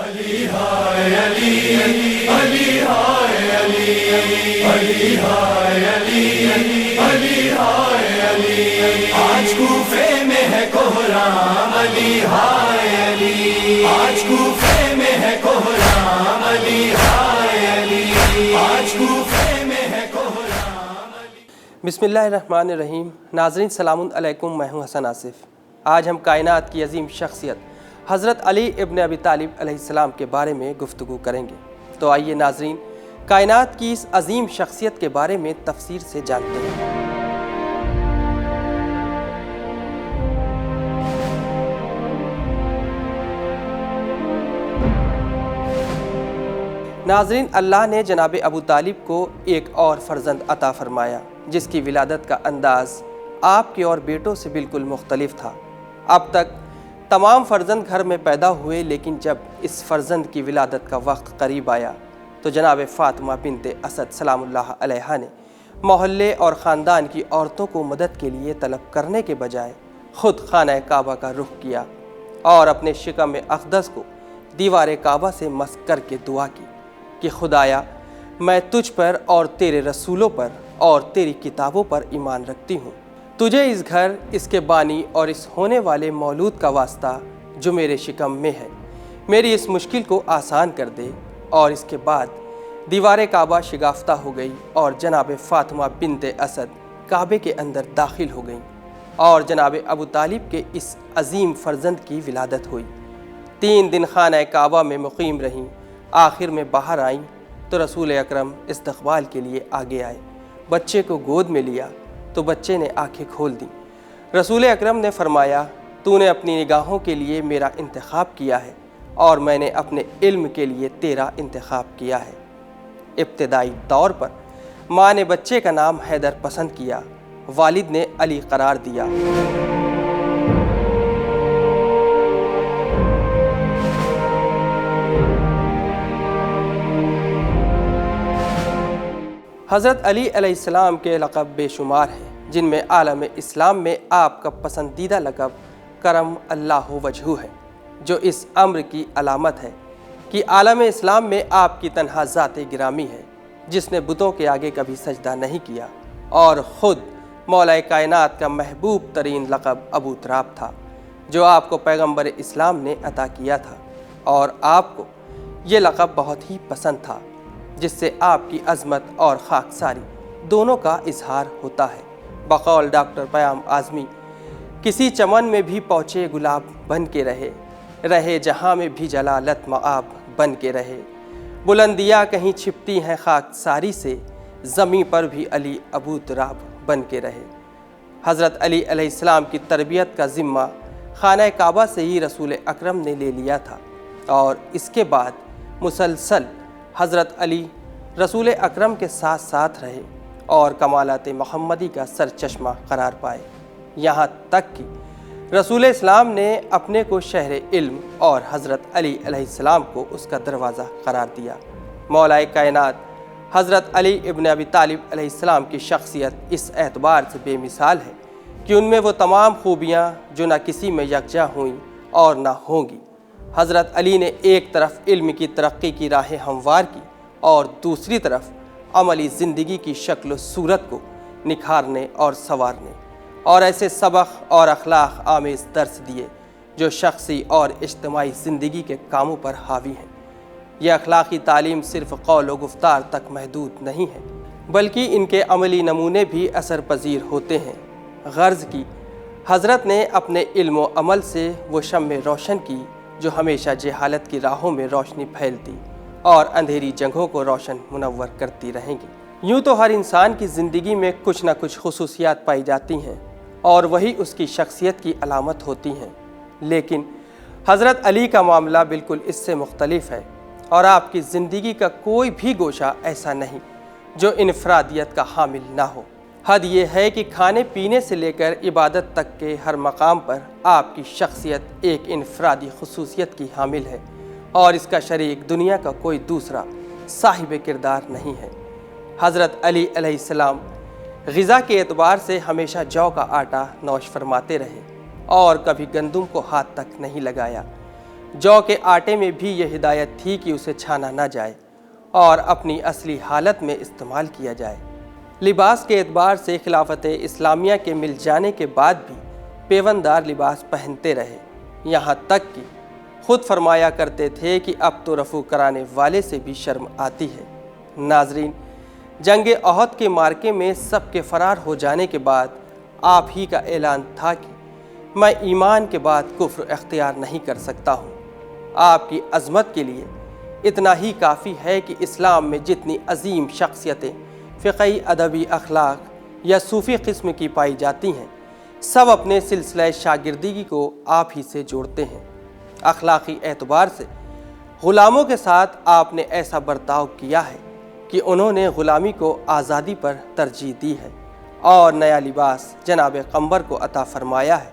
علی ہائے علی علی ہائے علی علی ہائے علی علی ہائے علی آج کوفے میں ہے کوہرام علی ہائے علی آج کوفے میں ہے کوہرام علی ہائے علی آج کوفے میں ہے کوہرام علی۔ بسم اللہ الرحمن الرحیم۔ ناظرین سلام علیکم، میں ہوں حسن آصف۔ آج ہم کائنات کی عظیم شخصیت حضرت علی ابن ابی طالب علیہ السلام کے بارے میں گفتگو کریں گے۔ تو آئیے ناظرین کائنات کی اس عظیم شخصیت کے بارے میں تفصیل سے جانتے ہیں۔ ناظرین، اللہ نے جناب ابو طالب کو ایک اور فرزند عطا فرمایا جس کی ولادت کا انداز آپ کے اور بیٹوں سے بالکل مختلف تھا۔ اب تک تمام فرزند گھر میں پیدا ہوئے، لیکن جب اس فرزند کی ولادت کا وقت قریب آیا تو جناب فاطمہ بنت اسد سلام اللہ علیہا نے محلے اور خاندان کی عورتوں کو مدد کے لیے طلب کرنے کے بجائے خود خانہ کعبہ کا رخ کیا اور اپنے شکم اقدس کو دیوار کعبہ سے مس کر کے دعا کی کہ خدایا، میں تجھ پر اور تیرے رسولوں پر اور تیری کتابوں پر ایمان رکھتی ہوں۔ تجھے اس گھر، اس کے بانی اور اس ہونے والے مولود کا واسطہ جو میرے شکم میں ہے، میری اس مشکل کو آسان کر دے۔ اور اس کے بعد دیوار کعبہ شگافتہ ہو گئی اور جناب فاطمہ بنت اسد کعبے کے اندر داخل ہو گئیں اور جناب ابو طالب کے اس عظیم فرزند کی ولادت ہوئی۔ 3 دن خانہ کعبہ میں مقیم رہیں، آخر میں باہر آئیں تو رسول اکرم استقبال کے لیے آگے آئے۔ بچے کو گود میں لیا تو بچے نے آنکھیں کھول دیں۔ رسول اکرم نے فرمایا، تو نے اپنی نگاہوں کے لیے میرا انتخاب کیا ہے اور میں نے اپنے علم کے لیے تیرا انتخاب کیا ہے۔ ابتدائی طور پر ماں نے بچے کا نام حیدر پسند کیا، والد نے علی قرار دیا۔ حضرت علی علیہ السلام کے لقب بے شمار ہیں، جن میں عالم اسلام میں آپ کا پسندیدہ لقب کرم اللہ وجہہ ہے، جو اس امر کی علامت ہے کہ عالم اسلام میں آپ کی تنہا ذات گرامی ہے جس نے بتوں کے آگے کبھی سجدہ نہیں کیا، اور خود مولا کائنات کا محبوب ترین لقب ابو تراب تھا جو آپ کو پیغمبر اسلام نے عطا کیا تھا، اور آپ کو یہ لقب بہت ہی پسند تھا جس سے آپ کی عظمت اور خاکساری دونوں کا اظہار ہوتا ہے۔ بقول ڈاکٹر پیام اعظمی، کسی چمن میں بھی پہنچے گلاب بن کے رہے جہاں میں بھی جلالت مآب بن کے رہے، بلندیاں کہیں چھپتی ہیں خاکساری سے، زمیں پر بھی علی ابو تراب بن کے رہے۔ حضرت علی علیہ السلام کی تربیت کا ذمہ خانہ کعبہ سے ہی رسول اکرم نے لے لیا تھا، اور اس کے بعد مسلسل حضرت علی رسول اکرم کے ساتھ ساتھ رہے اور کمالات محمدی کا سرچشمہ قرار پائے، یہاں تک کہ رسول اسلام نے اپنے کو شہر علم اور حضرت علی علیہ السلام کو اس کا دروازہ قرار دیا۔ مولا کائنات حضرت علی ابن ابی طالب علیہ السلام کی شخصیت اس اعتبار سے بے مثال ہے کہ ان میں وہ تمام خوبیاں جو نہ کسی میں یکجا ہوئیں اور نہ ہوں گی۔ حضرت علی نے ایک طرف علم کی ترقی کی راہیں ہموار کی اور دوسری طرف عملی زندگی کی شکل و صورت کو نکھارنے اور سنوارنے اور ایسے سبق اور اخلاق آمیز درس دیے جو شخصی اور اجتماعی زندگی کے کاموں پر حاوی ہیں۔ یہ اخلاقی تعلیم صرف قول و گفتار تک محدود نہیں ہے، بلکہ ان کے عملی نمونے بھی اثر پذیر ہوتے ہیں۔ غرض کی حضرت نے اپنے علم و عمل سے وہ شمع روشن کی جو ہمیشہ جہالت کی راہوں میں روشنی پھیلتی اور اندھیری جگہوں کو روشن منور کرتی رہیں گی۔ یوں تو ہر انسان کی زندگی میں کچھ نہ کچھ خصوصیات پائی جاتی ہیں اور وہی اس کی شخصیت کی علامت ہوتی ہیں، لیکن حضرت علی کا معاملہ بالکل اس سے مختلف ہے، اور آپ کی زندگی کا کوئی بھی گوشہ ایسا نہیں جو انفرادیت کا حامل نہ ہو۔ حد یہ ہے کہ کھانے پینے سے لے کر عبادت تک کے ہر مقام پر آپ کی شخصیت ایک انفرادی خصوصیت کی حامل ہے، اور اس کا شریک دنیا کا کوئی دوسرا صاحب کردار نہیں ہے۔ حضرت علی علیہ السلام غذا کے اعتبار سے ہمیشہ جو کا آٹا نوش فرماتے رہے اور کبھی گندم کو ہاتھ تک نہیں لگایا۔ جو کے آٹے میں بھی یہ ہدایت تھی کہ اسے چھانا نہ جائے اور اپنی اصلی حالت میں استعمال کیا جائے۔ لباس کے اعتبار سے خلافت اسلامیہ کے مل جانے کے بعد بھی پیوندار لباس پہنتے رہے، یہاں تک کہ خود فرمایا کرتے تھے کہ اب تو رفو کرانے والے سے بھی شرم آتی ہے۔ ناظرین، جنگ احد کے معرکے میں سب کے فرار ہو جانے کے بعد آپ ہی کا اعلان تھا کہ میں ایمان کے بعد کفر اختیار نہیں کر سکتا ہوں۔ آپ کی عظمت کے لیے اتنا ہی کافی ہے کہ اسلام میں جتنی عظیم شخصیتیں فقہی، ادبی، اخلاق یا صوفی قسم کی پائی جاتی ہیں، سب اپنے سلسلہ شاگردگی کو آپ ہی سے جوڑتے ہیں۔ اخلاقی اعتبار سے غلاموں کے ساتھ آپ نے ایسا برتاؤ کیا ہے کہ انہوں نے غلامی کو آزادی پر ترجیح دی ہے، اور نیا لباس جناب قمبر کو عطا فرمایا ہے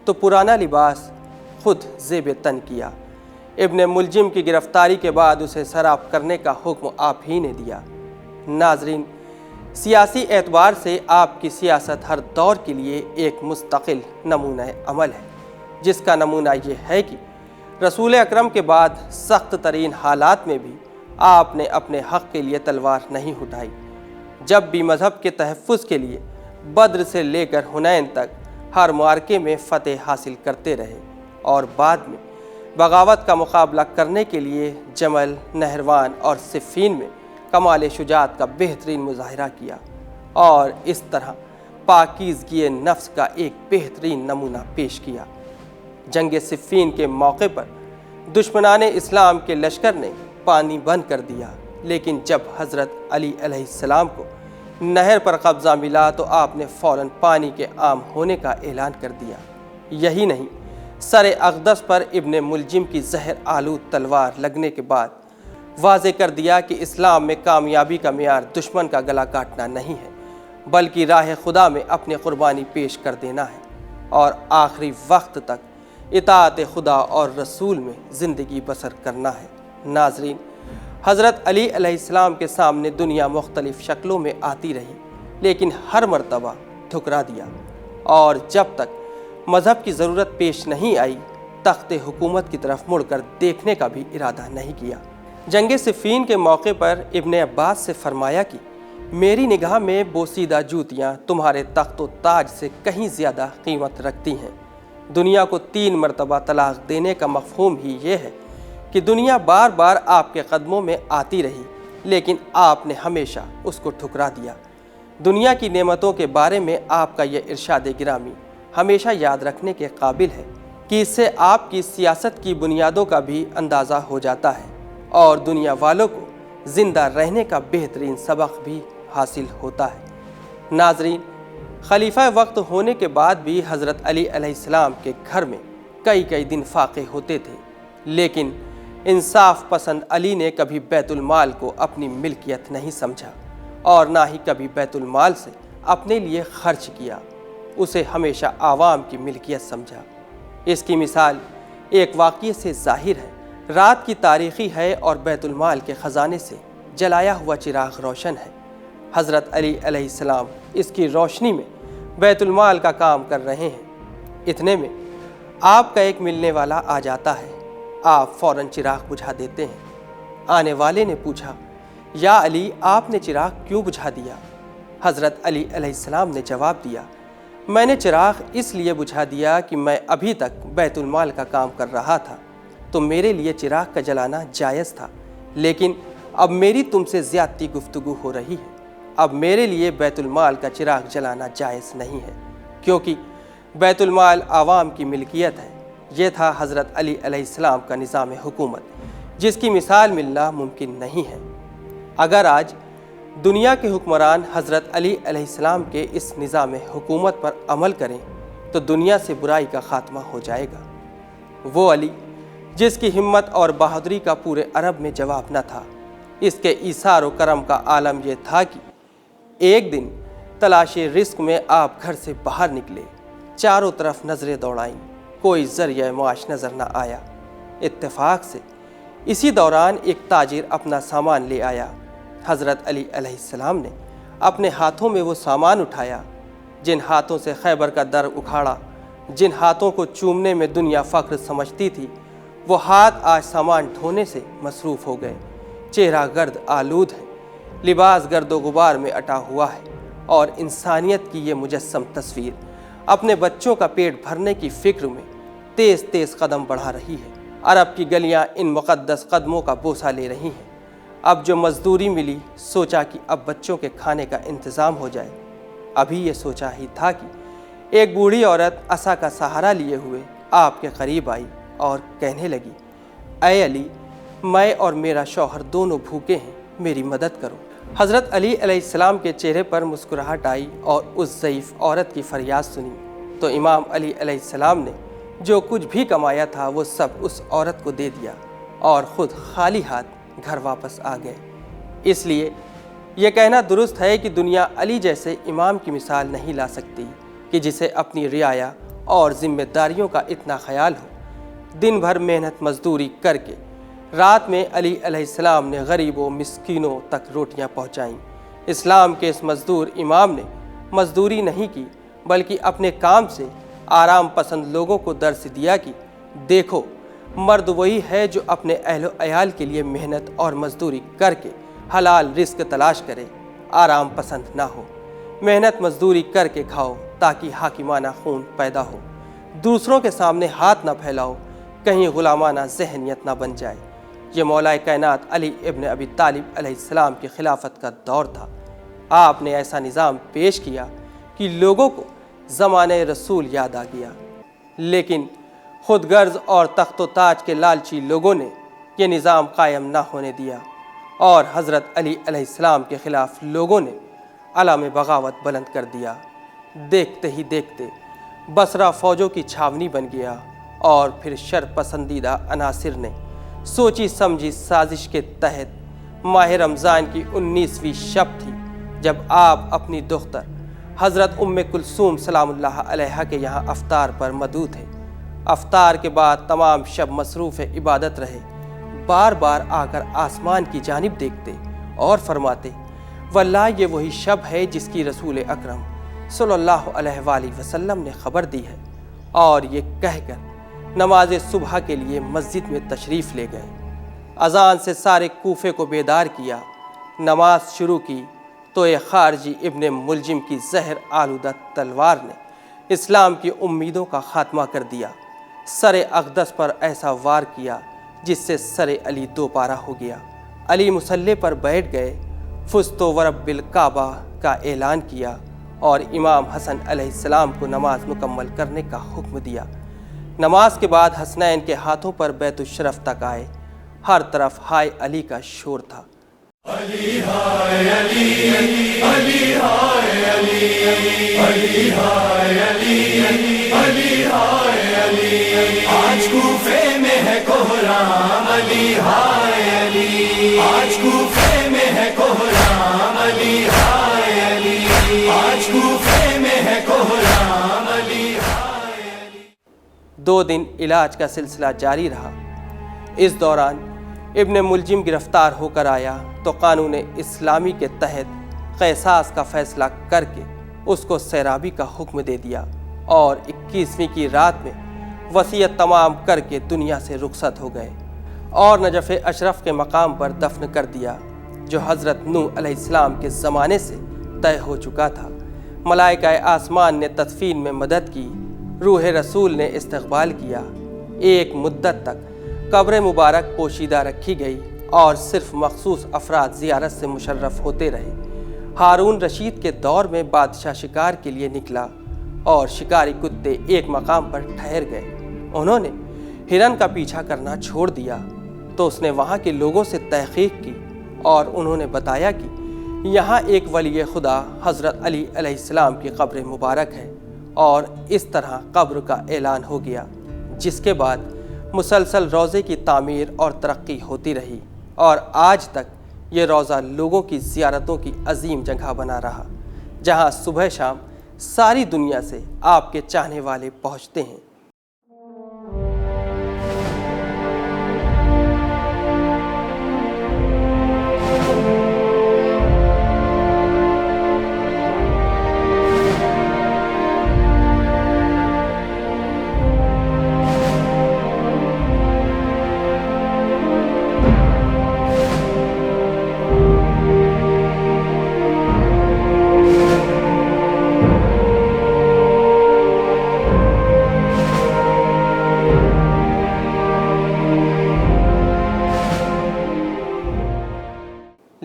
تو پرانا لباس خود زیب تن کیا۔ ابن ملجم کی گرفتاری کے بعد اسے سراب کرنے کا حکم آپ ہی نے دیا۔ ناظرین، سیاسی اعتبار سے آپ کی سیاست ہر دور کے لیے ایک مستقل نمونہ عمل ہے، جس کا نمونہ یہ ہے کہ رسول اکرم کے بعد سخت ترین حالات میں بھی آپ نے اپنے حق کے لیے تلوار نہیں اٹھائی۔ جب بھی مذہب کے تحفظ کے لیے بدر سے لے کر حنین تک ہر معرکے میں فتح حاصل کرتے رہے، اور بعد میں بغاوت کا مقابلہ کرنے کے لیے جمل، نہروان اور صفین میں کمال شجاعت کا بہترین مظاہرہ کیا، اور اس طرح پاکیزگی نفس کا ایک بہترین نمونہ پیش کیا۔ جنگ صفین کے موقع پر دشمنان اسلام کے لشکر نے پانی بند کر دیا، لیکن جب حضرت علی علیہ السلام کو نہر پر قبضہ ملا تو آپ نے فوراً پانی کے عام ہونے کا اعلان کر دیا۔ یہی نہیں، سر اقدس پر ابن ملجم کی زہر آلود تلوار لگنے کے بعد واضح کر دیا کہ اسلام میں کامیابی کا معیار دشمن کا گلا کاٹنا نہیں ہے، بلکہ راہ خدا میں اپنی قربانی پیش کر دینا ہے اور آخری وقت تک اطاعت خدا اور رسول میں زندگی بسر کرنا ہے۔ ناظرین، حضرت علی علیہ السلام کے سامنے دنیا مختلف شکلوں میں آتی رہی، لیکن ہر مرتبہ ٹھکرا دیا، اور جب تک مذہب کی ضرورت پیش نہیں آئی، تخت حکومت کی طرف مڑ کر دیکھنے کا بھی ارادہ نہیں کیا۔ جنگ صفین کے موقع پر ابن عباس سے فرمایا کہ میری نگاہ میں بوسیدہ جوتیاں تمہارے تخت و تاج سے کہیں زیادہ قیمت رکھتی ہیں۔ دنیا کو 3 مرتبہ طلاق دینے کا مفہوم ہی یہ ہے کہ دنیا بار بار آپ کے قدموں میں آتی رہی، لیکن آپ نے ہمیشہ اس کو ٹھکرا دیا۔ دنیا کی نعمتوں کے بارے میں آپ کا یہ ارشاد گرامی ہمیشہ یاد رکھنے کے قابل ہے کہ اس سے آپ کی سیاست کی بنیادوں کا بھی اندازہ ہو جاتا ہے، اور دنیا والوں کو زندہ رہنے کا بہترین سبق بھی حاصل ہوتا ہے۔ ناظرین، خلیفہ وقت ہونے کے بعد بھی حضرت علی علیہ السلام کے گھر میں کئی دن فاقے ہوتے تھے، لیکن انصاف پسند علی نے کبھی بیت المال کو اپنی ملکیت نہیں سمجھا، اور نہ ہی کبھی بیت المال سے اپنے لیے خرچ کیا، اسے ہمیشہ عوام کی ملکیت سمجھا۔ اس کی مثال ایک واقعے سے ظاہر ہے۔ رات کی تاریخی ہے اور بیت المال کے خزانے سے جلایا ہوا چراغ روشن ہے۔ حضرت علی علیہ السلام اس کی روشنی میں بیت المال کا کام کر رہے ہیں۔ اتنے میں آپ کا ایک ملنے والا آ جاتا ہے، آپ فوراً چراغ بجھا دیتے ہیں۔ آنے والے نے پوچھا، یا علی، آپ نے چراغ کیوں بجھا دیا؟ حضرت علی علیہ السلام نے جواب دیا، میں نے چراغ اس لیے بجھا دیا کہ میں ابھی تک بیت المال کا کام کر رہا تھا، تو میرے لیے چراغ کا جلانا جائز تھا، لیکن اب میری تم سے زیادتی گفتگو ہو رہی ہے، اب میرے لیے بیت المال کا چراغ جلانا جائز نہیں ہے، کیونکہ بیت المال عوام کی ملکیت ہے۔ یہ تھا حضرت علی علیہ السلام کا نظام حکومت، جس کی مثال ملنا ممکن نہیں ہے۔ اگر آج دنیا کے حکمران حضرت علی علیہ السلام کے اس نظام حکومت پر عمل کریں تو دنیا سے برائی کا خاتمہ ہو جائے گا۔ وہ علی جس کی ہمت اور بہادری کا پورے عرب میں جواب نہ تھا، اس کے ایثار و کرم کا عالم یہ تھا کہ ایک دن تلاش رزق میں آپ گھر سے باہر نکلے، چاروں طرف نظریں دوڑائیں، کوئی ذریعہ معاش نظر نہ آیا۔ اتفاق سے اسی دوران ایک تاجر اپنا سامان لے آیا۔ حضرت علی علیہ السلام نے اپنے ہاتھوں میں وہ سامان اٹھایا، جن ہاتھوں سے خیبر کا در اکھاڑا، جن ہاتھوں کو چومنے میں دنیا فخر سمجھتی تھی، وہ ہاتھ آج سامان ڈھونے سے مصروف ہو گئے۔ چہرہ گرد آلود ہے، لباس گرد و غبار میں اٹا ہوا ہے، اور انسانیت کی یہ مجسم تصویر اپنے بچوں کا پیٹ بھرنے کی فکر میں تیز تیز قدم بڑھا رہی ہے۔ عرب کی گلیاں ان مقدس قدموں کا بوسہ لے رہی ہیں۔ اب جو مزدوری ملی، سوچا کہ اب بچوں کے کھانے کا انتظام ہو جائے۔ ابھی یہ سوچا ہی تھا کہ ایک بوڑھی عورت عصا کا سہارا لیے ہوئے آپ کے قریب آئی اور کہنے لگی، اے علی، میں اور میرا شوہر دونوں بھوکے ہیں، میری مدد کرو۔ حضرت علی علیہ السلام کے چہرے پر مسکراہٹ آئی اور اس ضعیف عورت کی فریاد سنی تو امام علی علیہ السلام نے جو کچھ بھی کمایا تھا وہ سب اس عورت کو دے دیا اور خود خالی ہاتھ گھر واپس آ گئے۔ اس لیے یہ کہنا درست ہے کہ دنیا علی جیسے امام کی مثال نہیں لا سکتی کہ جسے اپنی رعایا اور ذمہ داریوں کا اتنا خیال ہو۔ دن بھر محنت مزدوری کر کے رات میں علی علیہ السلام نے غریبوں مسکینوں تک روٹیاں پہنچائیں۔ اسلام کے اس مزدور امام نے مزدوری نہیں کی بلکہ اپنے کام سے آرام پسند لوگوں کو درس دیا کہ دیکھو، مرد وہی ہے جو اپنے اہل و عیال کے لیے محنت اور مزدوری کر کے حلال رزق تلاش کرے، آرام پسند نہ ہو۔ محنت مزدوری کر کے کھاؤ تاکہ حاکمانہ خون پیدا ہو۔ دوسروں کے سامنے ہاتھ نہ پھیلاؤ، کہیں غلامانہ ذہنیت نہ بن جائے۔ یہ مولا کائنات علی ابن ابی طالب علیہ السلام کی خلافت کا دور تھا۔ آپ نے ایسا نظام پیش کیا کہ لوگوں کو زمانے رسول یاد آ گیا، لیکن خود غرض اور تخت و تاج کے لالچی لوگوں نے یہ نظام قائم نہ ہونے دیا، اور حضرت علی علیہ السلام کے خلاف لوگوں نے علم بغاوت بلند کر دیا۔ دیکھتے ہی دیکھتے بصرہ فوجوں کی چھاونی بن گیا، اور پھر شر پسندیدہ عناصر نے سوچی سمجھی سازش کے تحت ماہ رمضان کی 19ویں شب تھی جب آپ اپنی دختر حضرت ام کلثوم سلام اللہ علیہا کے یہاں افطار پر مدعو تھے۔ افطار کے بعد تمام شب مصروف عبادت رہے، بار بار آ کر آسمان کی جانب دیکھتے اور فرماتے، واللہ یہ وہی شب ہے جس کی رسول اکرم صلی اللہ علیہ وآلہ وسلم نے خبر دی ہے، اور یہ کہہ کر نماز صبح کے لیے مسجد میں تشریف لے گئے۔ اذان سے سارے کوفے کو بیدار کیا، نماز شروع کی تو ایک خارجی ابن ملجم کی زہر آلودہ تلوار نے اسلام کی امیدوں کا خاتمہ کر دیا۔ سر اقدس پر ایسا وار کیا جس سے سر علی دو پارہ ہو گیا۔ علی مصلی پر بیٹھ گئے، فزت ورب الکعبہ کا اعلان کیا اور امام حسن علیہ السلام کو نماز مکمل کرنے کا حکم دیا۔ نماز کے بعد حسنین کے ہاتھوں پر بیت الشرف تک آئے۔ ہر طرف ہائے علی کا شور تھا۔ علی ہائے علی، علی ہائے علی، علی ہائے علی، علی ہائے علی، آج کوفے میں ہے کوہرام، علی ہائے علی، آج کوفے میں ہے کوہرام، علی ہائے علی، آج کوفے میں ہے کوہرام، علی ہائے علی۔ 2 دن علاج کا سلسلہ جاری رہا۔ اس دوران ابن ملجم گرفتار ہو کر آیا تو قانون اسلامی کے تحت قصاص کا فیصلہ کر کے اس کو سیرابی کا حکم دے دیا، اور 21ویں کی رات میں وصیت تمام کر کے دنیا سے رخصت ہو گئے، اور نجف اشرف کے مقام پر دفن کر دیا جو حضرت نوح علیہ السلام کے زمانے سے طے ہو چکا تھا۔ ملائکہ آسمان نے تدفین میں مدد کی، روح رسول نے استقبال کیا۔ ایک مدت تک قبر مبارک پوشیدہ رکھی گئی اور صرف مخصوص افراد زیارت سے مشرف ہوتے رہے۔ ہارون رشید کے دور میں بادشاہ شکار کے لیے نکلا اور شکاری کتے ایک مقام پر ٹھہر گئے۔ انہوں نے ہرن کا پیچھا کرنا چھوڑ دیا تو اس نے وہاں کے لوگوں سے تحقیق کی، اور انہوں نے بتایا کہ یہاں ایک ولی خدا حضرت علی علیہ السلام کی قبر مبارک ہے، اور اس طرح قبر کا اعلان ہو گیا، جس کے بعد مسلسل روضے کی تعمیر اور ترقی ہوتی رہی، اور آج تک یہ روضہ لوگوں کی زیارتوں کی عظیم جگہ بنا رہا، جہاں صبح شام ساری دنیا سے آپ کے چاہنے والے پہنچتے ہیں۔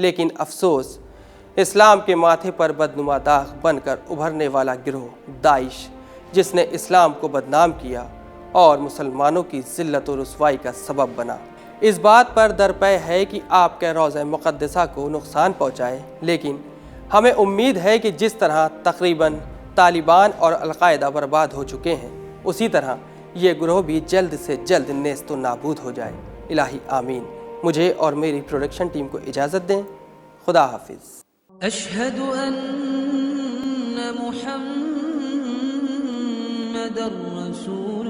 لیکن افسوس، اسلام کے ماتھے پر بدنما داغ بن کر ابھرنے والا گروہ داعش، جس نے اسلام کو بدنام کیا اور مسلمانوں کی ذلت و رسوائی کا سبب بنا، اس بات پر درپے ہے کہ آپ کے روضہ مقدسہ کو نقصان پہنچائے، لیکن ہمیں امید ہے کہ جس طرح تقریباً طالبان اور القاعدہ برباد ہو چکے ہیں، اسی طرح یہ گروہ بھی جلد سے جلد نیست و نابود ہو جائے۔ الہی آمین۔ مجھے اور میری پروڈکشن ٹیم کو اجازت دیں۔ خدا حافظ۔ اشہد ان محمد رسول